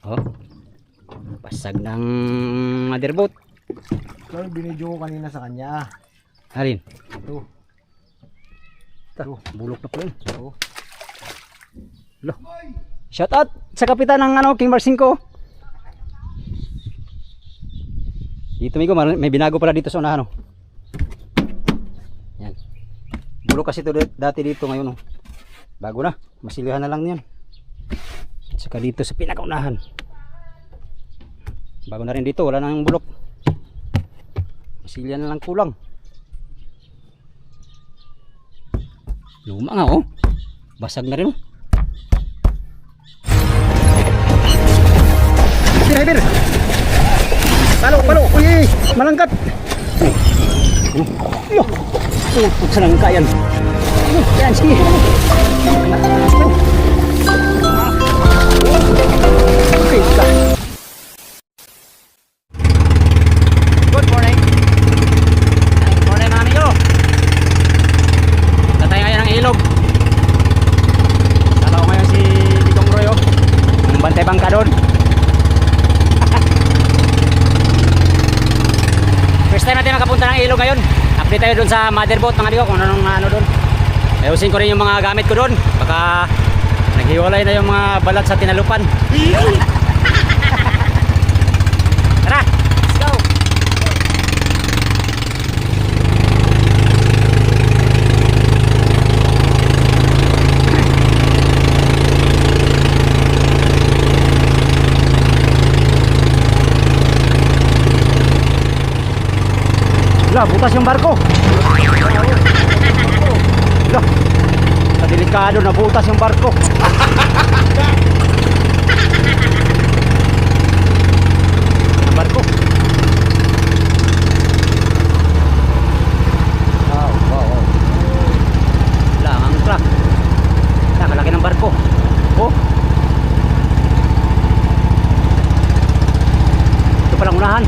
Oh. Basag ng motherboard. Ito yung binidyo ko kanina sa kanya. Alin? Ito. Ito. Bulok na pala yun. Ito. Loh. Shout out sa kapitan ng King Mars 5. Dito may binago pala dito sa unahan. Oh. Yan. Bulok kasi ito dati dito ngayon. Oh. Bago na. Masilihan na lang yan. At saka dito sa pinakaunahan. Bago na rin dito. Wala nang bulok. Masilihan na lang kulang. Luma nga oh. Basag na rin oh. Driver. Palo. Uy, malangkat. Yo. Tutok sa langka yan. Yan, sige. Okay, ka. Good morning. Good morning mga amigo. Tatay ngayon ng ilog. Tala ko ngayon si Digong Roy oh. Ang bantay bangka doon. First time natin nakapunta ng ilog ngayon. Update tayo doon sa motherboard mga amigo kung ano doon. Ayusin ko rin yung mga gamit ko doon. Baka naghiwalay na yung mga balat sa tinalupan. Tara, let's go. Lah, butas yung barko. Lah, sa delikado na butas yung barko. Ang barko. Wow. Lang ang truck. Nakalaki ng barko. Oh. Ito palang unahan.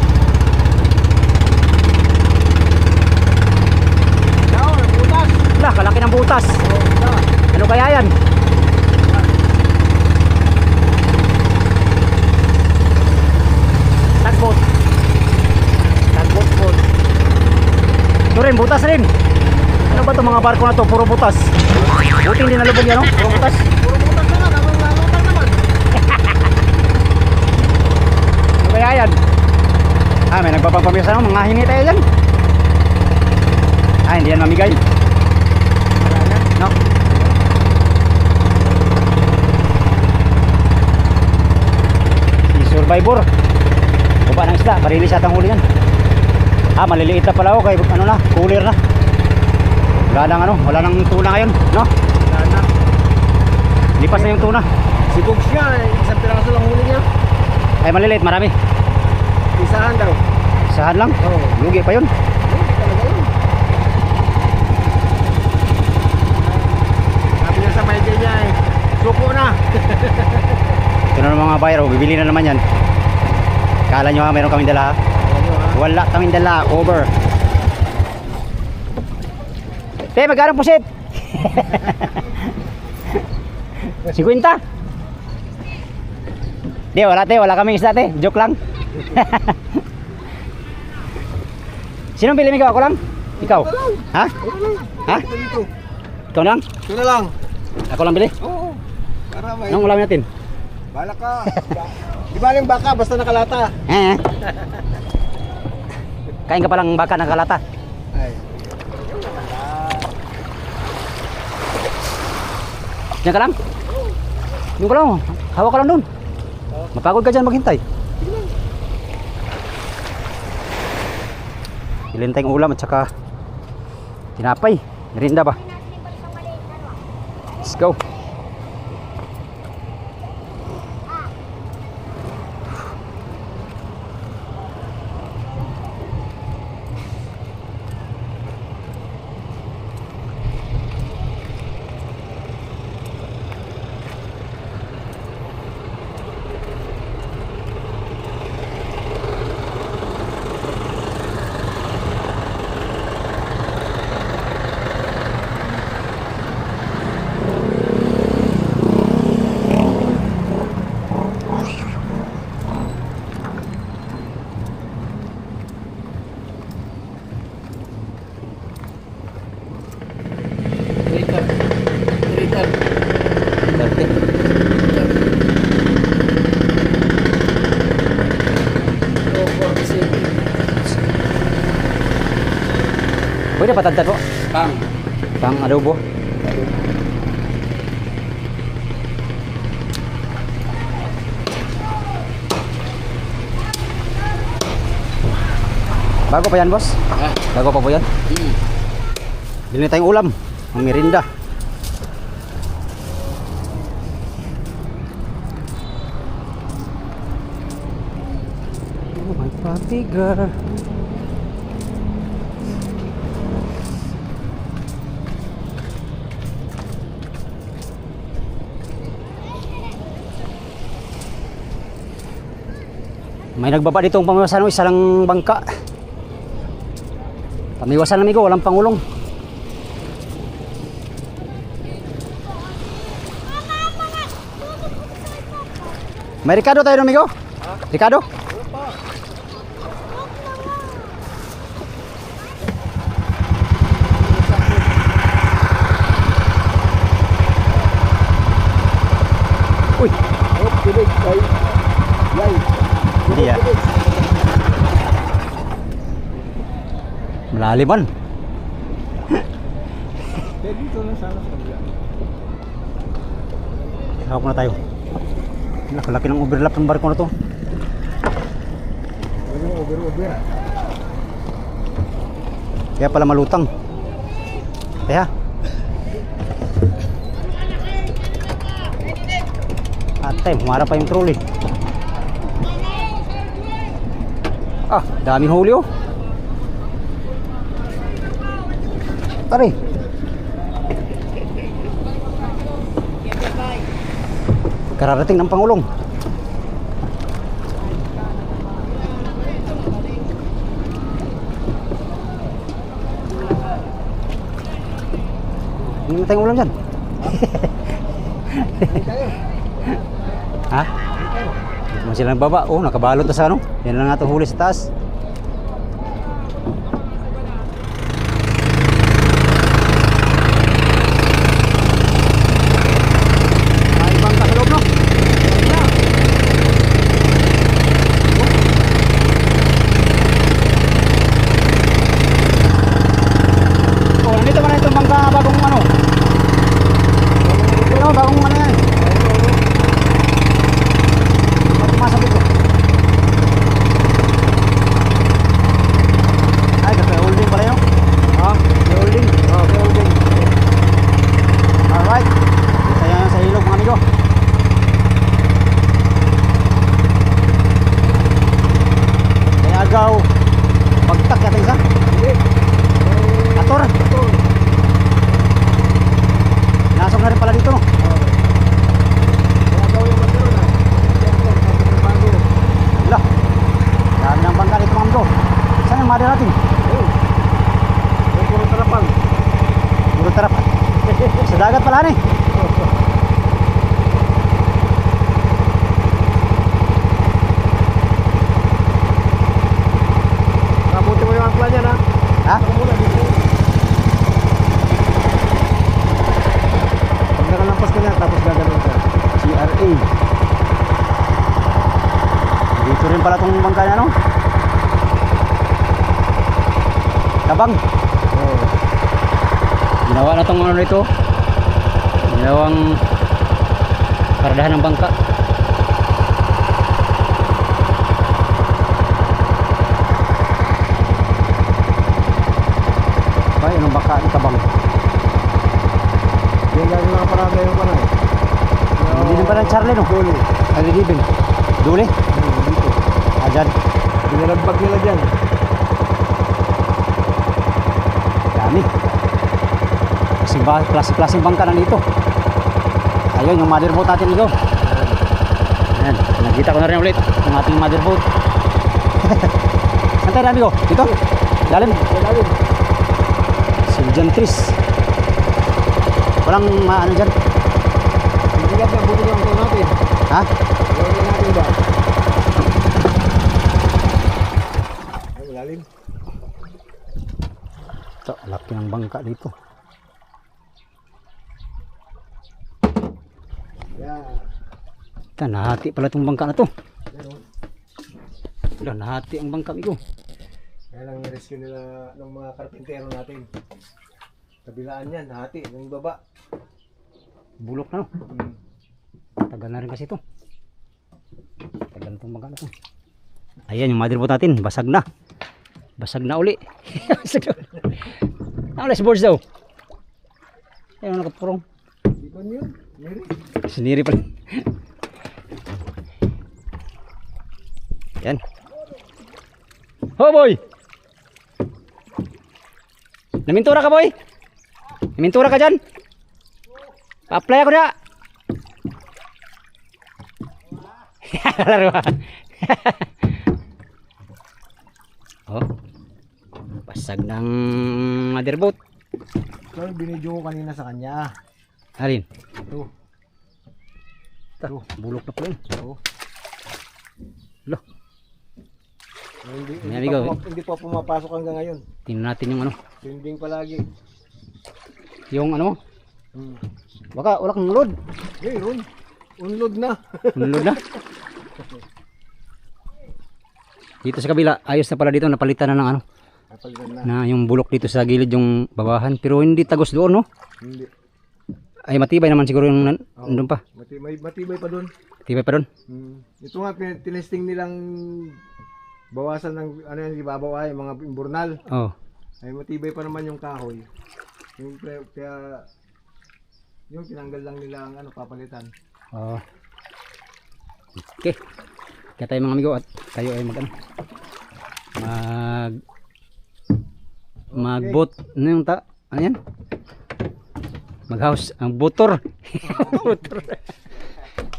Lah, kalaki ng butas. Ano kaya yan? Tagboat. Tagboat. Ito rin, butas rin. Ano ba itong mga barko na to? Puro butas. Buti hindi nalubog yan, no? Puro butas. Puro butas na nga. Nalutang naman. Ano kaya yan? Ah, may nagpapapamisa no? Mga hingi tayo dyan. Ah, hindi yan mamigay. No. Si Survivor. Baba ng isda, parilis atang huli yan. Ah, maliliit na pala ako kay ano na, cooler na. Wala nang tuna ngayon, no? Wala na. Lipas na yung tuna. Si Bugs niya, isang piraso lang huli niya. Ay, maliliit, marami. Isahan daw. Isahan lang? Oo. Lugi pa yun. Talaga yun. Sabi niya sa maigay niya eh, suko na. Ito na ng mga buyer, oh, bibili na naman yan. Kala nyo ha, meron kaming dala ha? Wala kaming dala, over. Te, magkano pusit? 50? Di, wala kaming isda te, joke lang. Sinong pili mo? Ako lang? Ikaw? Ha? Ha? Dito. Ikaw lang? Ito na lang. Ako lang bili? Oo. Para may... Anong ulam natin? Bala ka. Di ba yung baka basta nakalata? Kain ka palang baka ng kalata. Ay. Diyan ka lang? Doon ka lang. Hawak ka lang doon. Mapagod ka dyan maghintay. Ilinteng ulam at saka tinapay. Merinda ba? Let's go. Pwede patagtad po. Pang. Pang adobo. Bago pa yan, boss? Ha? Bago pa po yan? Bili na tayong ulam. Ang merinda. Oh, my papi girl. May nagbaba dito ang pamiwasan, isa lang bangka. Pamiwasan amigo, walang pangulong. May Ricardo tayo amigo? Ricardo? Uy, Oh, tubig. Ay. Yay. hindi ah. Malaliman. Kaya dito na sana sa kabila. Hawak na tayo. Nakalaki ng overlap ng barko na to. Ano yung over. Kaya pala malutang. Kaya. Atay, humarap pa yung trolley. Ah, daming huli oh. Tari. Kararating ng Pangulong. Hindi na tayong ulam dyan. Ha? Hindi mo sila nagbaba. Oh, nakabalot na sa ano. Yan lang nga itong huli sa taas. Ay, bangka sa loob, no? Oh, nandito pa na itong bangka bagong ano. Pero bagong ano yan. Masuk itu. Ay, kaya holding pala yun. Ah, holding. Oh, holding. Alright. Saya sa ilog mga amigo. Kaya agaw. Bagtak yating sa. Ator. Nasok na rin pala dito, no? Lah, dami ng bangka dito mga amigo. Saan yung mother natin? Puro tarapan. Puro tarapan. Sa dagat pala ni. Kabuti mo yung angkla niyan, ha? Ha? Ako muna dito. Pag nakalampas ka na, tapos gagano'n ka. CRA. Dito rin pala itong bangka niya, no? Tabang. Oo. Ginawa na itong ano nito. Ginawang paradahan ng bangka. Ba, yun ang bangka ni Tabang. Hindi gagawin mga parada yung panay. Hindi din pala Charlie, no? Duli. Alilibin. Duli? Dito. Ajan. Pinalagbag nila dyan. Dami. Klaseng bangka na dito. Ayun, yung motherboat natin ito. Ayan, nakita ko na rin ulit yung ating motherboat. Saan tayo na, amigo? Dito? Lalim? Lalim. Siljan Tris. Walang ano dyan? Hindi ka na buti lang ito natin. Ha? Gawin natin ba? Ay, lalim. Ito, laki ng bangka dito. Yan. Ito, nahati pala itong bangka na to. Wala, nahati ang bangka, amigo. Kaya lang rescue nila ng mga karpintero natin. Kabilaan yan, hati, ng baba. Bulok na no. Hmm. Tagal na rin kasi ito. Tagal na itong magano to. Ayan yung motherboard natin, basag na. Basag na uli. Basag na. Ang last boards daw. Ayun nakapurong. Di ba yun? Mary? Siniri pa rin. Yan. Ho boy! Namintura ka boy? Namintura ka dyan? Pa-apply ako na. Laro. Oh. Basag ng motherboard. So, binidyo ko kanina sa kanya. Alin? Ito. Ito. Bulok na pala yun. Oo. Lo. Hindi, May amigo, hindi pa pumapasok hanggang ngayon. tingnan natin yung ano. Trending palagi. Yung ano mo. Hmm. Baka wala kang load. Mayroon. Unload na. Load na. Dito sa kabila, ayos na pala dito. Napalitan na ng ano. Napalitan na. Na yung bulok dito sa gilid yung babahan. Pero hindi tagos doon no. Hindi. Ay matibay naman siguro yung nandun pa. Matibay pa doon. Matibay pa doon. Ito nga, tinesting nilang bawasan ng ano yan, ibabaw ay mga imburnal. Oh. Ay matibay pa naman yung kahoy. Kaya yung tinanggal lang nila ang ano, papalitan. Oh. Okay. Kaya tayo mga amigo at tayo ay mag ano. Mag-boat. Ano yung ano yan? Mag-house. Ang butor. Butor.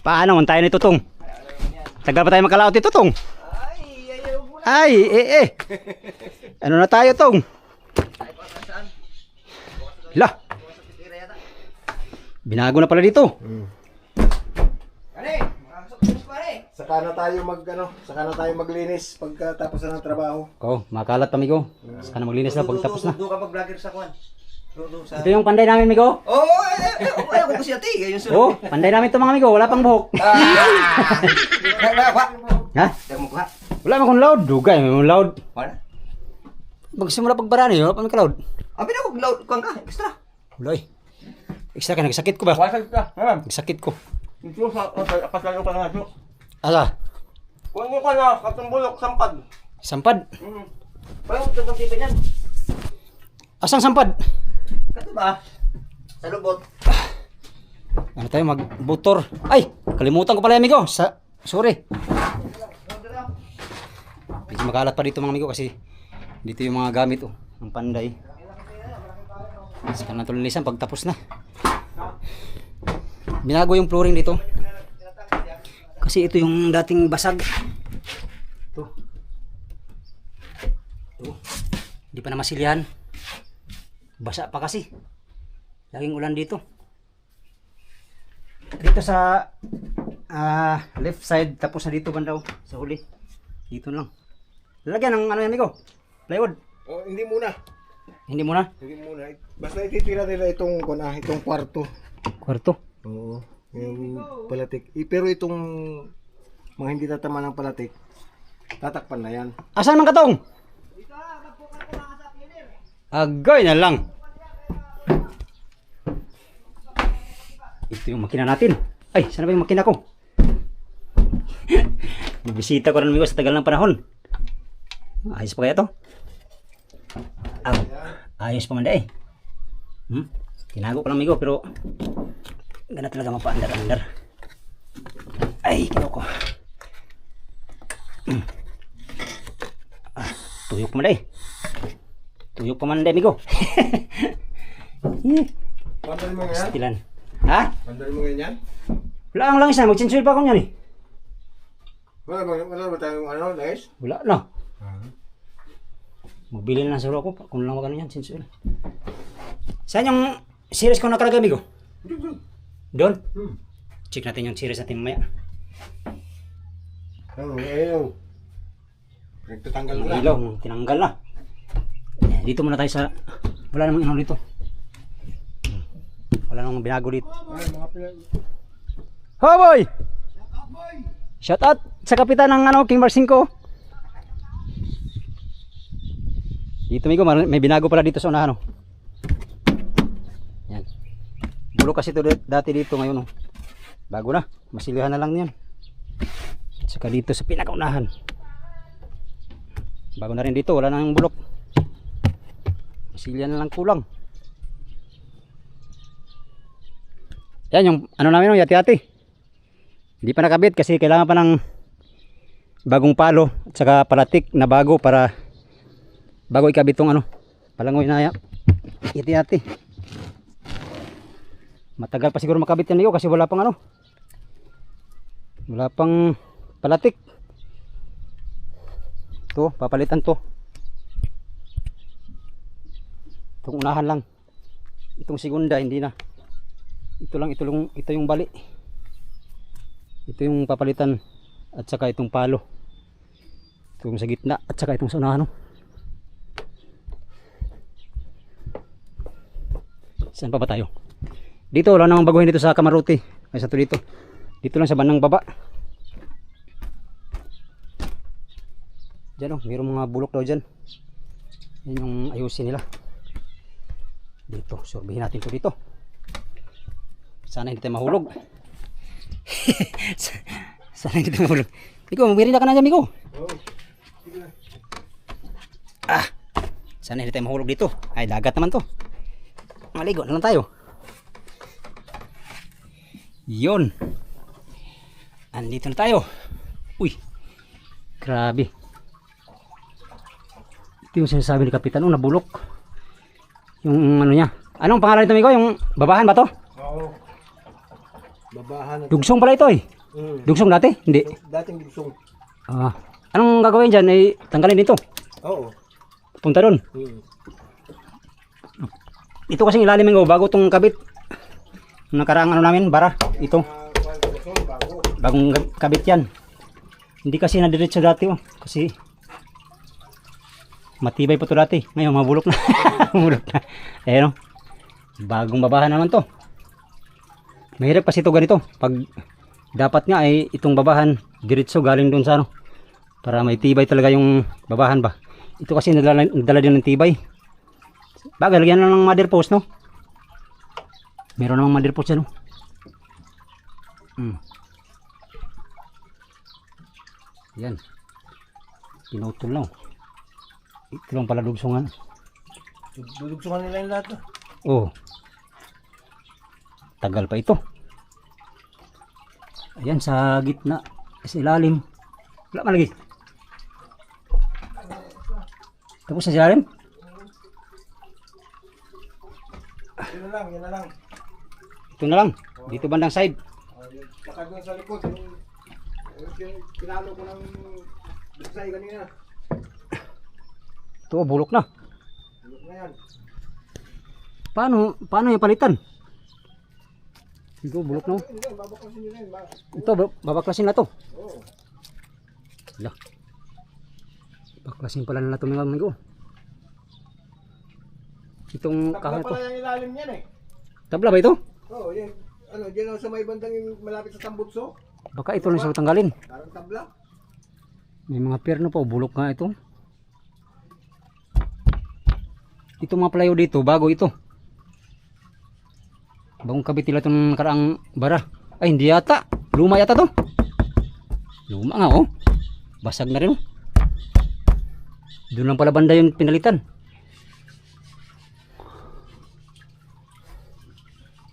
Paano man tayo nito tong? Tagal pa tayo makalaot ito tong? Ay, ano na tayo tong? Lah. Binago na pala dito. Saka na tayo saka na tayo maglinis pagkatapos na ng trabaho. Oh, makalat amigo. Saka na maglinis na pagtapos na. Doon ka mag-vlogger sa kwan. Ito yung panday namin amigo. Ayaw ko siya ti. Ayun Oh, panday namin ito mga amigo. Wala pang buhok. Ha? Ayaw mo ko ha. Wala mo kung loud. Dugay, may mga loud. Wala. Magsimula pagbarani, wala pa may ka-loud. Abi na ko loud kwan ka. Extra. Wala eh. Extra ka, nagsakit ko ba? Wasag ka. Ha. Nagsakit ko. Ito sa kasalo ka na ito. Asa? Kuha mo ka na katumbulok sampad. Sampad? Parang ito ng tiba niyan. Asang sampad? Kato ba? Sa lubot. Ano tayo, magbutor. Ay, kalimutan ko pala amigo. Sorry. Medyo makalat pa dito mga amigo kasi dito yung mga gamit oh, ng panday. Saka na tulinisan pagtapos na. Binago yung flooring dito. Kasi ito yung dating basag. Ito. Hindi pa na masilihan. Basa pa kasi. Laging ulan dito. Dito sa left side tapos na dito banda sa huli. Dito lang. Lalagyan ng ano yan amigo? Plywood. Oh, hindi muna. Hindi muna. Hindi muna. Basta ititira nila itong kwarto. Kwarto. Oo. Yung palatik. Pero itong mga hindi tatama ng palatik, tatakpan na yan. Asan man katong? Agay na lang. Ito yung makina natin. Ay, saan ba yung makina ko? Bibisita ko rin amigo sa tagal ng panahon. Ayos pa kaya to? Ayos pa man eh. Tinago ko lang amigo pero gana talaga mapaandar-andar. Ay, kinoko. Tuyok pa man eh. Tuyok pa man amigo. Pandal mo yan? Stilan. Ha? Pandal mo yan? Wala ang langis na. Mag-chinsuil pa ako niyan eh. Wala ba tayong guys? Wala na. Mabili na lang siguro ako kung lang magano yan, chinsuil. Saan yung series ko nakalagay amigo? Doon? Check natin yung series natin mamaya. Ayaw. Nagtatanggal mo na. Ilaw, tinanggal na. Dito muna tayo sa... Wala namang inaw dito. Wala namang binago dito. Ho boy! Shout out sa kapitan ng King Bar 5. Dito migo, may binago pala dito sa unahan oh. Yan. Bulok kasi ito dati dito ngayon oh. Bago na, masilihan na lang yan. At saka dito sa pinakaunahan. Bago na rin dito, wala nang bulok. Masilihan na lang kulang. Yan yung ano namin oh, yati-yati. Hindi pa nakabit kasi kailangan pa ng bagong palo at saka palatik na bago para bago ikabit tong ano, palangoy na yati-yati. Matagal pa siguro makabit yan niyo kasi wala pang ano, wala pang palatik. To, papalitan to. Itong unahan lang. Itong segunda hindi na. Ito yung bali. Ito yung papalitan at saka itong palo. Itong sa gitna at saka itong sa unahan. Saan pa ba tayo? Dito wala namang baguhin dito sa Kamaruti. Ay sa to dito. Dito lang sa bandang baba. Diyan oh, mayroong mga bulok daw dyan. Yan yung ayusin nila. Dito, sorbihin natin to dito. Sana hindi tayo mahulog. Sana hindi tayo mahulog. Miko, magmirina ka na dyan, Miko. Ah, sana hindi tayo mahulog dito. Ay, dagat naman to. Maligo na lang tayo. Yun. Andito na tayo. Uy, grabe. Ito yung sinasabi ni Kapitan. Oh, nabulok. Yung ano niya. Anong pangalan nito, Miko? Yung babahan ba to? Oo. Babahan. Dugsong pala ito eh. Dugsong dati? Hindi. Dating dugsong. Ah, anong gagawin dyan? Eh, tanggalin dito. Oo. Punta doon. Ito kasing ilalim ko bago itong kabit. Nakaraang ano namin, bara. Ito. Bagong kabit yan. Hindi kasi nadiretso dati oh. Kasi matibay pa ito dati. Ngayon mabulok na. Mabulok na. Ayan oh. Bagong babahan naman to. Mahirap kasi ito ganito. Pag dapat nga ay itong babahan diretso galing doon sa ano. Para may tibay talaga yung babahan ba. Ito kasi nadala din ng tibay. Bagay, lagyan na ng mother post no. Meron namang mother post yan no. Yan. Pinutol lang. Ito lang pala dugsungan. Dudugsungan nila yung lahat no? Oh. Tagal pa ito. Ayan sa gitna. Sa ilalim. Wala man lagi. Tapos sa ilalim? Yan na lang, yan na lang. Ito na lang. Dito bandang side. Saka doon sa likod. Pinalo ko ng buksay kanina. Ito bulok na. Bulok na yan. Paano yung palitan? Ito bulok na. Hindi, babaklasin nyo na yun. Ito babaklasin na to. Oo. Wala. Baklasin pala na ito mga amigo. Itong Tabla kahoy to. pala yung ilalim yan eh. Tabla ba ito? Oo, yan. Ano, dyan sa may bandang yung malapit sa Tambutso. Baka ito na sa tanggalin. Parang tabla. May mga perno pa. Bulok nga ito. Ito mga playo dito. Bago ito. Bagong kabit nila itong nakaraang bara. Ay hindi yata. Luma yata to. Luma nga oh. Basag na rin oh. Doon lang pala banda yung pinalitan.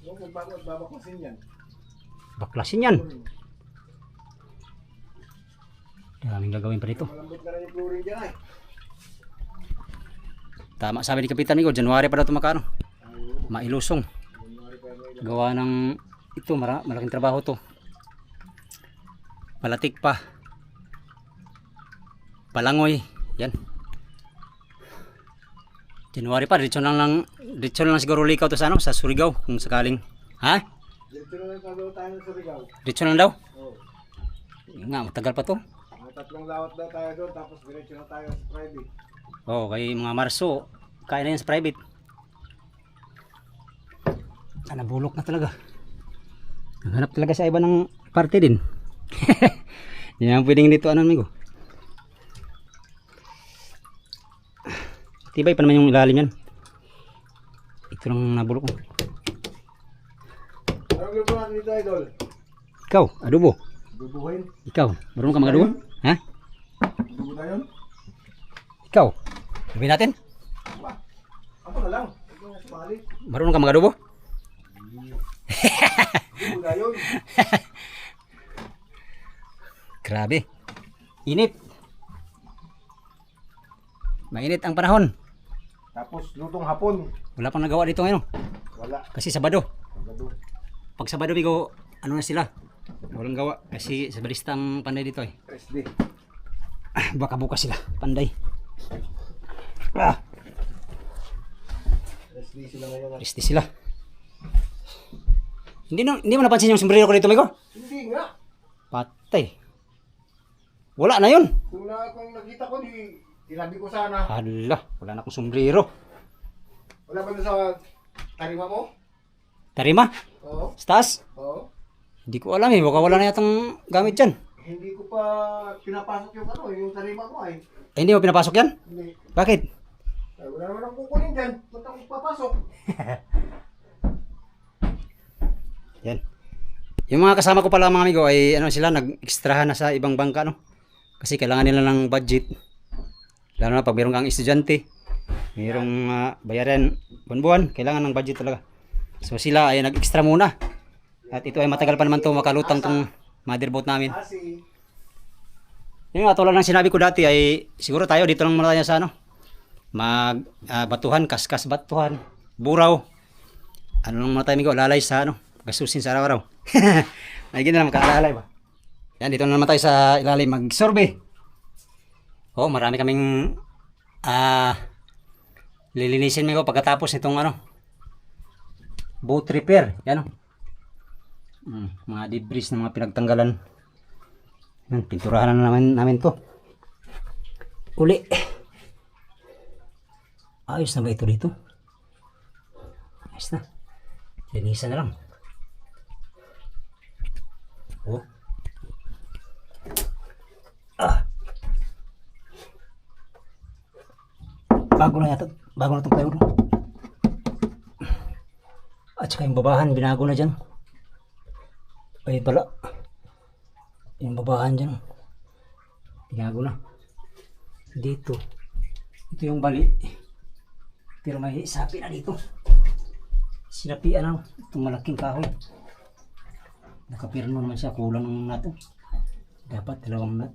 Huwag babaklasin yan. Baklasin yan. Daming gagawin pa dito. Malambot na rin yung flooring dyan ay. Tama sabi ni Kapitan Migo. January pa daw ito makano. Mailusong. Gawa ng ito malaking trabaho to. Palatik pa. Palangoy. Yan. January pa. Diretso lang siguro likaw to sa ano, sa Surigao kung sakaling. Ha? Dito na lang tayo sa Surigao. Diretso lang daw. Oo. Yun nga, matagal pa to. Mga tatlong lawat daw tayo doon tapos diretso na tayo sa private. Oh, kay mga Marso, kaya na yan sa private. Nabulok na talaga. Naghanap talaga sa iba ng parte din. Hindi naman pwedeng dito ano amigo. Tibay pa naman yung ilalim yan. Ito lang nabulok ko. Anong luto natin dito, idol? Ikaw, adobo. Duduhin? Ikaw, marunong ka mag-adobo? Ha? Dudu na yun? Ikaw, sabihin natin. Ako na lang. Ito nga sumali. Marunong ka mag-adobo? Dudu na yun. Grabe. Init. Mainit ang panahon. Tapos lutong hapon. Wala pang nagawa dito ngayon. Wala. Kasi Sabado. Sabado. Pag Sabado, bigo, ano na sila? Walang gawa. Kasi Sabadista ang panday dito eh. Rest day. Baka bukas sila. Panday. Ah, Rest day sila ngayon. Risti sila. Hindi mo napansin yung sombrero ko dito, Migo? Hindi nga. Patay. Wala na yun. Kung nakita ko, tinabi ko sana. Hala, wala na akong sombrero. Wala ba na sa tarima mo? Tarima? Oo. Stas? Oo. Hindi ko alam eh. Baka wala na yatang gamit dyan. Hindi ko pa pinapasok yung tarima mo ay. Eh, hindi mo pinapasok yan? Hindi. Bakit? Ay, wala naman akong kukunin dyan. Ba't ako papasok? Yan. Yung mga kasama ko pala mga amigo ay ano sila nag-extrahan na sa ibang bangka no. Kasi kailangan nila ng budget. Lalo na pag mayroong kang estudyante, mayroong bayaran buwan-buwan, kailangan ng budget talaga. So sila ay nag-extra muna. At ito ay matagal pa naman to makalutang tong motherboat namin. Kasi, Yung tulad ng sinabi ko dati ay siguro tayo dito lang muna tayo sa ano. Batuhan, kaskas batuhan, buraw. Ano lang muna tayo amigo, lalay sa ano, gasusin sa araw-araw. Ay gina na makaalalay ba. Yan, dito na naman tayo sa ilalim mag-survey. Oh, marami kaming lilinisin mo pagkatapos nitong ano boat repair. Yan oh. Mga debris na mga pinagtanggalan. Yan, pinturahan na namin to. Uli. Ayos na ba ito dito? Ayos na. Linisan na lang. Oh. Bago na yata. Bago na itong plywood. At saka yung babahan, binago na dyan. Ay pala. Yung babahan dyan. Binago na. Dito. Ito yung bali. Pero may sapi na dito. Sinapian na itong malaking kahoy. Nakapirno naman siya. Kulang ng nato. Dapat dalawang nut.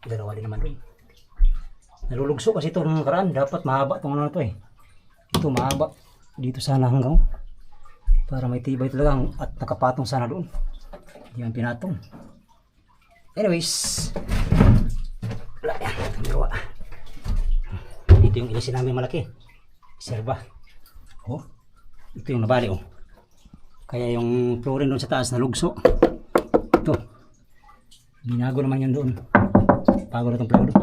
Dalawa din naman doon. Nalulugso kasi ito ng karaan. Dapat mahaba itong ano na ito eh. Ito mahaba. Dito sana hanggang. Para may tibay talaga. At nakapatong sana doon. Hindi man pinatong. Anyways. Wala yan. Itong gawa. Dito yung ilisin namin malaki. Serba. Oh. Ito yung nabali oh. Kaya yung flooring doon sa taas nalugso. Ito. Binago naman yun doon. Bago na itong flooring.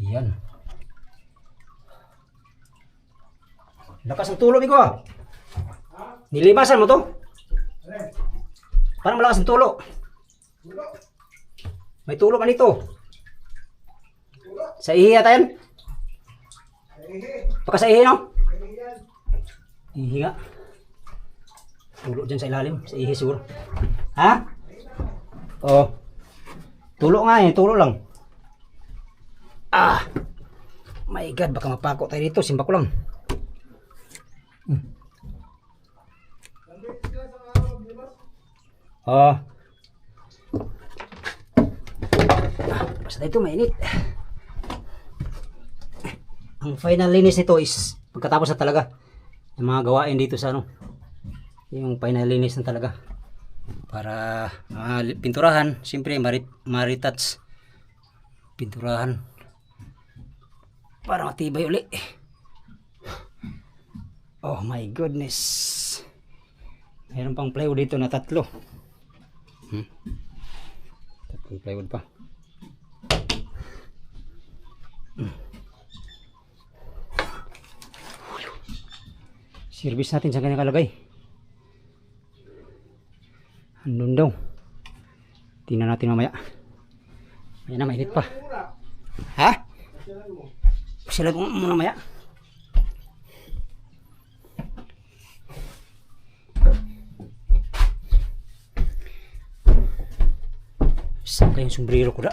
Yan. Lakas ang tulo, Bigo ah. Nilibasan mo to? Parang malakas ang tulo. May tulo ka nito. Sa ihi yata yan? Baka sa ihi no? Ihi nga. Tulo dyan sa ilalim. Sa ihi siguro. Ha? Oo. Tulo nga eh. Tulo lang. Ah! My God. Baka mapako tayo dito. Simba ko lang. Basta ito mainit. Ang final linis nito is pagkatapos na talaga yung mga gawain dito sa ano. Yung final linis na talaga. Para pinturahan, siyempre maritouch. Pinturahan. Para matibay uli. Oh my goodness. Mayroon pang plywood dito na tatlo. Tatlong plywood pa. Service natin sa kanya kalagay. Andun daw. Tingnan natin mamaya. Ayan na, mainit pa. Ha? Sila ko muna maya. Saan kayong sombrero ko da?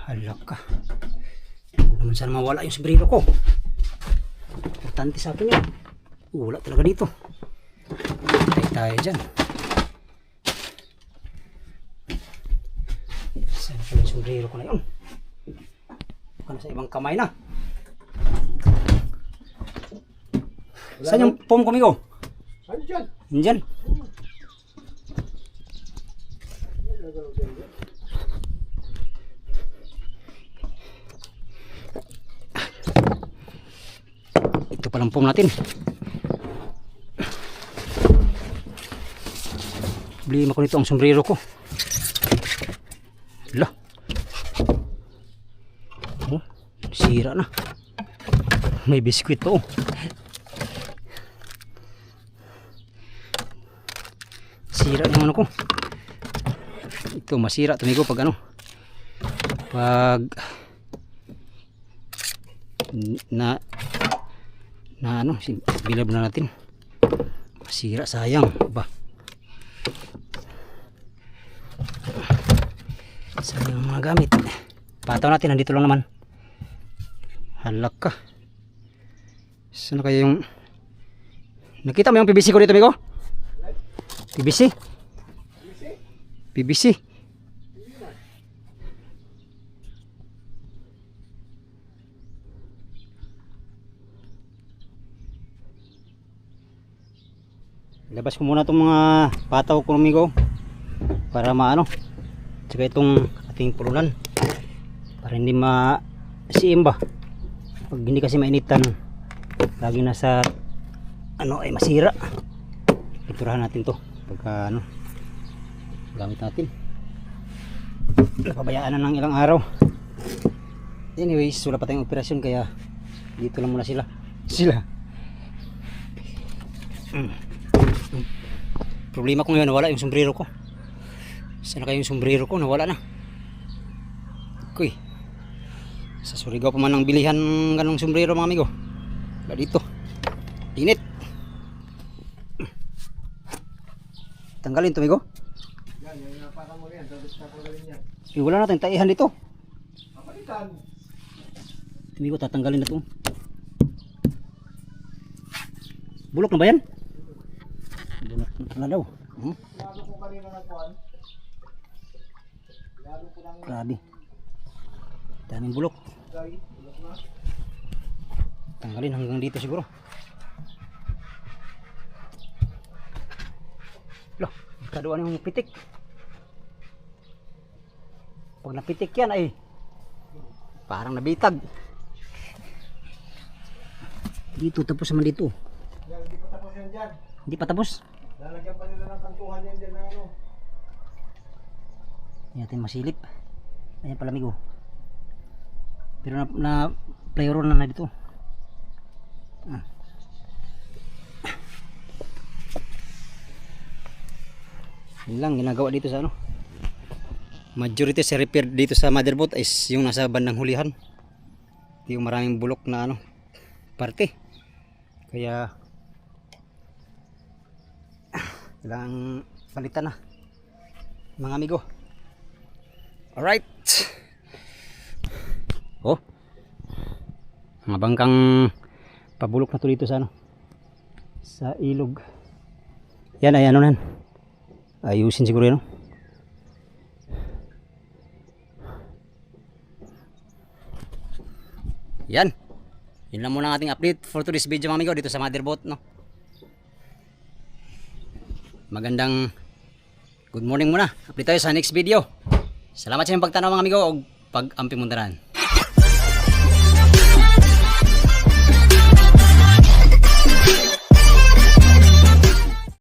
Halak ka. Huwag naman sana mawala yung sombrero ko. Importante sa akin yun. Wala talaga dito. Tayo dyan. Saan pala yung sombrero ko na yun? Baka nasa ibang kamay na. Saan yung pom ko, amigo? Ano dyan? Nandyan. Ito palang pom natin. Problema ko nito ang sombrero ko. Hala. Oh, sira na. May biskwit to. Sira yung ano ko. Ito masira tumigo pag ano. Pag na ano, bilab na natin. Masira, sayang ba. Sayang mga gamit. Pataw natin, nandito lang naman. Halak ka. Saan na kaya yung... Nakita mo yung PVC ko dito, amigo? PVC? PVC? Labas ko muna itong mga pataw ko, amigo, para maano. Tsaka itong ating pulunan para hindi masiim ba. Pag hindi kasi mainitan, lagi nasa ano ay masira. Piturahan natin to pagka ano gamit natin. Napabayaan na ng ilang araw. Anyways, wala pa tayong operasyon kaya dito lang muna sila. Problema ko ngayon, nawala yung sombrero ko. Saan na kayo yung sombrero ko? Nawala na. Uy, sa Surigao pa man ang bilihan ganong sombrero, mga amigo. Wala dito. Init. Tanggalin to, amigo. Yan, yung napakan mo yan. Tatanggalin yan. Wala natin taihan dito. Kapalitan. Amigo, tatanggalin na to. Bulok na ba yan? Bulok na daw. Lalo ko kanina nagkuhan. Lalo ko lang Grabe. Daming bulok. gay. Bulok na. Tanggalin hanggang dito siguro. Loh, kaduan yung pitik. Pag napitik yan ay parang nabitag. Dito tapos naman dito. Yan, hindi pa tapos yan dyan. Hindi pa tapos. Lalagyan pa nila ng kantuhan yan dyan na ano. Hindi natin masilip. Ayan pala, amigo. Pero na player na dito. Yun lang ginagawa dito sa ano. Majority sa repair dito sa motherboard is yung nasa bandang hulihan. Yung maraming bulok na ano parte. Kaya kailangan palitan na, mga amigo. Alright. Oh, mga bangkang pabulok na to dito sa ano, sa ilog. Yan ay ano nan, ayusin siguro yan, no? Yan, yun lang muna ang ating update for today's video, mga amigo, dito sa motherboard, no? Magandang good morning muna. Update tayo sa next video. Salamat sa inyong pagtanaw, mga amigo, o pag-amping mundaran.